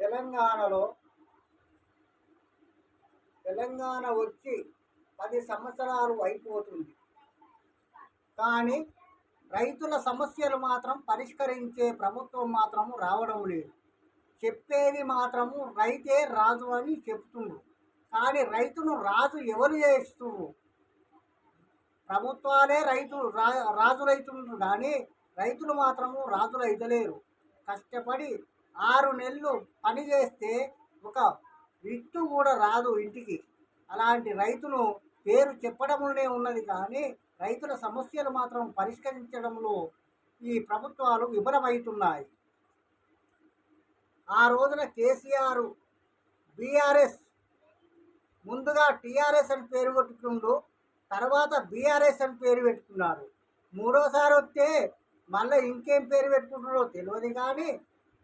తెలంగాణలో తెలంగాణ వచ్చి 10 సంవత్సరాలు అయిపోతుంది. కానీ రైతుల సమస్యలు మాత్రం పరిష్కరించే ప్రభుత్వం మాత్రము రావడం లేదు. చెప్పేది మాత్రము రైతే రాజు అని చెప్తుండ్రు. కానీ రైతును రాజు ఎవరు చేస్తున్నారు? ప్రభుత్వాలే రాజులైతుండ్రు కానీ రైతులు మాత్రము రాజులు అయితలేరు. కష్టపడి 6 నెలలు పని చేస్తే ఒక విత్తు కూడా రాదు ఇంటికి. అలాంటి రైతును పేరు చెప్పడంలోనే ఉన్నది కానీ రైతుల సమస్యలు మాత్రం పరిష్కరించడంలో ఈ ప్రభుత్వాలు విఫలమవుతున్నాయి. ఆ రోజున కేసీఆర్ బీఆర్ఎస్ ముందుగా టీఆర్ఎస్ అని పేరు పెట్టుకుంటూ తర్వాత బీఆర్ఎస్ అని పేరు పెట్టుకున్నారు. మూడోసారి వస్తే మళ్ళీ ఇంకేం పేరు పెట్టుకుంటారో తెలియదు కానీ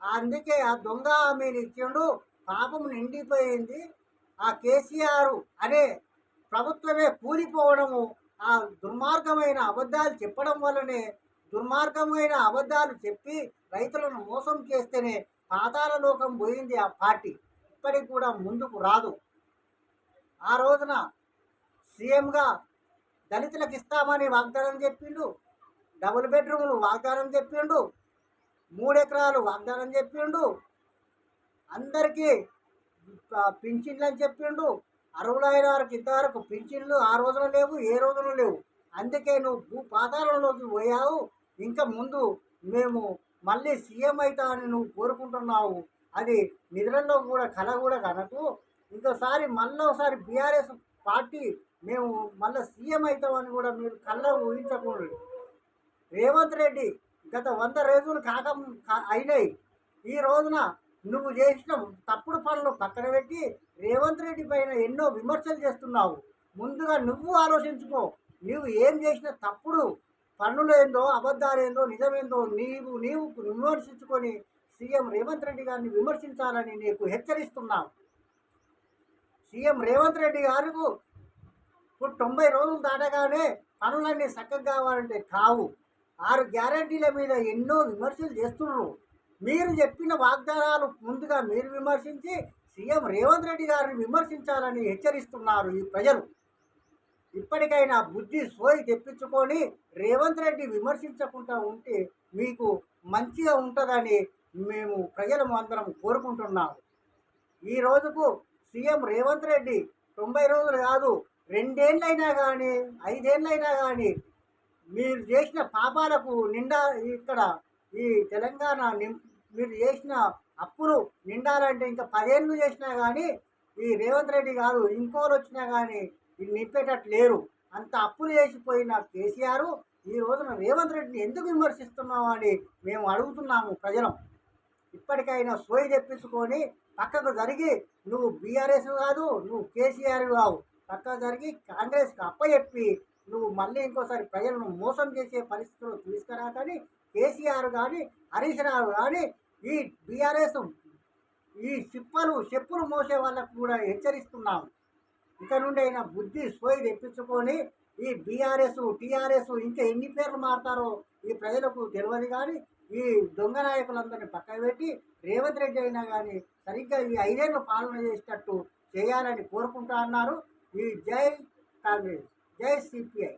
అందుకే ఆ దొంగ హామీని ఇచ్చిండు. పాపం నిండిపోయింది. ఆ కేసీఆర్ అనే ప్రభుత్వమే కూలిపోవడము, ఆ దుర్మార్గమైన అబద్ధాలు చెప్పడం వల్లనే, దుర్మార్గమైన అబద్ధాలు చెప్పి రైతులను మోసం చేస్తేనే పాతాళ లోకం పోయింది ఆ పార్టీ. ఇప్పటికి కూడా ముందుకు రాదు. ఆ రోజున సీఎంగా దళితులకు ఇస్తామని వాగ్దానం చెప్పిండు, డబుల్ బెడ్రూమ్లు వాగ్దానం చెప్పిండు, 3 ఎకరాలు వాగ్దానం చెప్పిండు, అందరికీ పింఛన్లు అని చెప్పిండు. అర్హులైన వారికి ఇంతవరకు పింఛన్లు ఆ రోజున లేవు, ఏ రోజున లేవు. అందుకే నువ్వు పాతాళంలోకి పోయావు. ఇంకా ముందు మేము మళ్ళీ సీఎం అవుతామని నువ్వు కోరుకుంటున్నావు. అది నిధులలో కూడా కళ కూడా కనకు. ఇంకోసారి మళ్ళీ ఒకసారి బీఆర్ఎస్ పార్టీ మేము మళ్ళీ సీఎం అవుతామని కూడా మీరు కళ్ళ ఊహించకూడదు. రేవంత్ రెడ్డి గత 100 రోజులు అయినాయి. ఈ రోజున నువ్వు చేసిన తప్పుడు పనులు పక్కన పెట్టి రేవంత్ రెడ్డి పైన ఎన్నో విమర్శలు చేస్తున్నావు. ముందుగా నువ్వు ఆలోచించుకో. నువ్వు ఏం చేసిన తప్పుడు పనులు ఏందో, అబద్ధాలు ఏందో, నిజమేందో నీవు విమర్శించుకొని సీఎం రేవంత్ రెడ్డి గారిని విమర్శించాలని నీకు హెచ్చరిస్తున్నావు. సీఎం రేవంత్ రెడ్డి గారికి ఇప్పుడు 90 రోజులు దాటగానే పనులన్నీ చక్కగా కావాలంటే కావు. 6 గ్యారంటీల మీద ఎన్నో విమర్శలు చేస్తున్నారు. మీరు చెప్పిన వాగ్దానాలు ముందుగా మీరు విమర్శించి సీఎం రేవంత్ రెడ్డి గారిని విమర్శించాలని హెచ్చరిస్తున్నారు ఈ ప్రజలు. ఇప్పటికైనా బుద్ధి సోయి తెప్పించుకొని రేవంత్ రెడ్డి విమర్శించకుండా ఉంటే మీకు మంచిగా ఉంటుందని మేము ప్రజలు అందరం కోరుకుంటున్నాము. ఈ రోజుకు సీఎం రేవంత్ రెడ్డి 90 రోజులు కాదు, 2 ఏళ్ళైనా కానీ 5 ఏళ్ళైనా కానీ మీరు చేసిన పాపాలకు నిండా ఇక్కడ ఈ తెలంగాణ మీరు చేసిన అప్పులు నిండాలంటే ఇంకా 10 ఏళ్ళు చేసినా కానీ ఈ రేవంత్ రెడ్డి కాదు ఇంకోరు వచ్చినా కానీ ఇది నింపేటట్టు లేరు. అంత అప్పులు చేసిపోయిన కేసీఆర్ ఈ రోజున రేవంత్ రెడ్డిని ఎందుకు విమర్శిస్తున్నావు అని మేము అడుగుతున్నాము ప్రజలం. ఇప్పటికైనా సోయి తెప్పించుకొని పక్కకు జరిగి నువ్వు బీఆర్ఎస్ కాదు, నువ్వు కేసీఆర్ కావు, పక్కకు జరిగి కాంగ్రెస్కి అప్పచెప్పి నువ్వు మళ్ళీ ఇంకోసారి ప్రజలను మోసం చేసే పరిస్థితులు తీసుకురాకని కేసీఆర్ కానీ హరీష్ రావు కానీ ఈ బీఆర్ఎస్ ఈ చెప్పులు మోసే వాళ్ళకు కూడా హెచ్చరిస్తున్నాము. ఇక నుండి అయినా బుద్ధి సోయి తెప్పించుకొని ఈ బీఆర్ఎస్ టీఆర్ఎస్ ఇంకా ఎన్ని పేర్లు మారుతారో ఈ ప్రజలకు తెలియదు కానీ ఈ దొంగ నాయకులందరినీ పక్కన పెట్టి రేవంత్ రెడ్డి అయినా కానీ సరిగ్గా ఈ 5 ఏళ్ళు పాలన చేసేటట్టు చేయాలని కోరుకుంటా అన్నారు. ఈ జై కాంగ్రెస్, జై సిపిఐ.